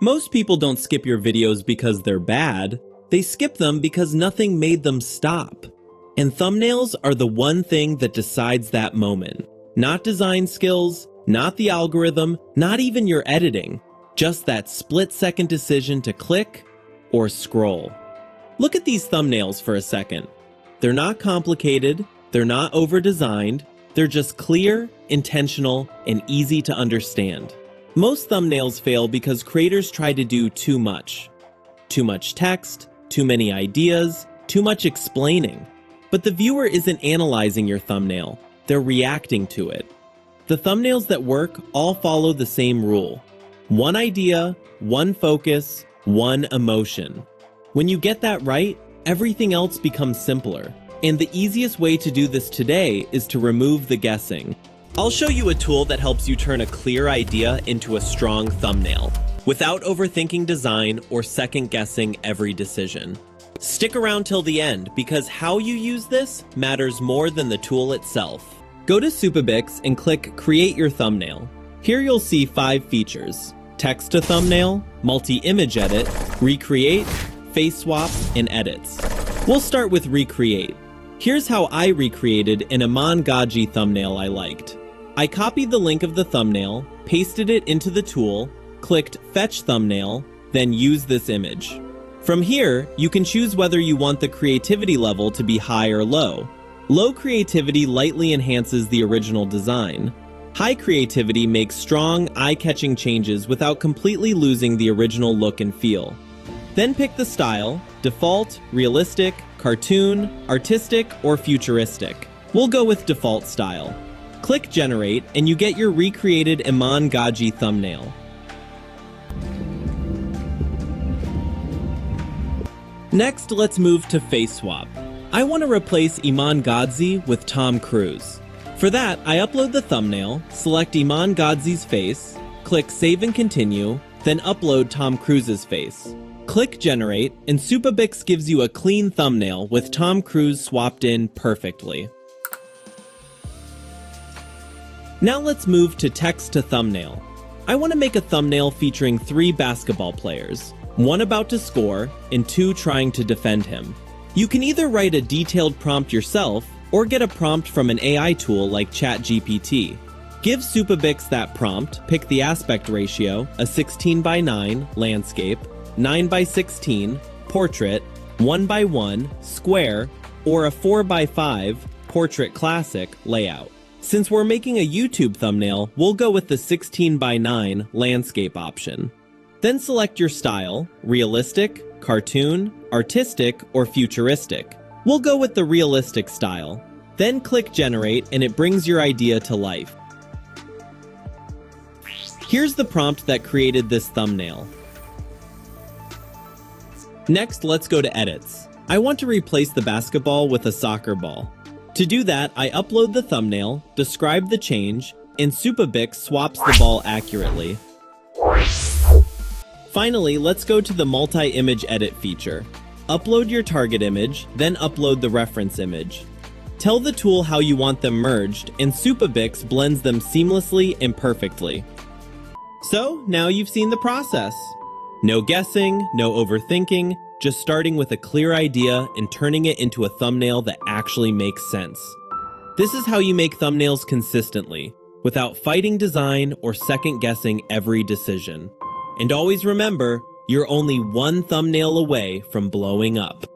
Most people don't skip your videos because they're bad. They skip them because nothing made them stop. And thumbnails are the one thing that decides that moment. Not design skills, not the algorithm, not even your editing. Just that split-second decision to click or scroll. Look at these thumbnails for a second. They're not complicated, they're not over-designed, they're just clear, intentional, and easy to understand. Most thumbnails fail because creators try to do too much. Too much text, too many ideas, too much explaining. But the viewer isn't analyzing your thumbnail, they're reacting to it. The thumbnails that work all follow the same rule. One idea, one focus, one emotion. When you get that right, everything else becomes simpler. And the easiest way to do this today is to remove the guessing. I'll show you a tool that helps you turn a clear idea into a strong thumbnail, without overthinking design or second-guessing every decision. Stick around till the end, because how you use this matters more than the tool itself. Go to Supabix and click Create Your Thumbnail. Here you'll see 5 features: text to thumbnail, multi-image edit, recreate, face swap, and edits. We'll start with recreate. Here's how I recreated an Iman Gaji thumbnail I liked. I copied the link of the thumbnail, pasted it into the tool, clicked Fetch Thumbnail, then use this image. From here, you can choose whether you want the creativity level to be high or low. Low creativity lightly enhances the original design. High creativity makes strong, eye-catching changes without completely losing the original look and feel. Then pick the style: default, realistic, cartoon, artistic, or futuristic. We'll go with default style. Click Generate, and you get your recreated Iman Gaji thumbnail. Next, let's move to face swap. I want to replace Iman Gaji with Tom Cruise. For that, I upload the thumbnail, select Iman Gaji's face, click Save and Continue, then upload Tom Cruise's face. Click Generate, and Supabix gives you a clean thumbnail with Tom Cruise swapped in perfectly. Now let's move to text to thumbnail. I want to make a thumbnail featuring 3 basketball players, 1 about to score, and 2 trying to defend him. You can either write a detailed prompt yourself, or get a prompt from an AI tool like ChatGPT. Give Supabix that prompt, pick the aspect ratio, a 16:9 landscape, 9:16 portrait, 1:1 square, or a 4:5 portrait classic layout. Since we're making a YouTube thumbnail, we'll go with the 16:9 landscape option. Then select your style: realistic, cartoon, artistic, or futuristic. We'll go with the realistic style. Then click Generate, and it brings your idea to life. Here's the prompt that created this thumbnail. Next, let's go to edits. I want to replace the basketball with a soccer ball. To do that, I upload the thumbnail, describe the change, and Supabix swaps the ball accurately. Finally, let's go to the multi-image edit feature. Upload your target image, then upload the reference image. Tell the tool how you want them merged, and Supabix blends them seamlessly and perfectly. So, now you've seen the process. No guessing, no overthinking, just starting with a clear idea and turning it into a thumbnail that actually makes sense. This is how you make thumbnails consistently, without fighting design or second-guessing every decision. And always remember, you're only one thumbnail away from blowing up.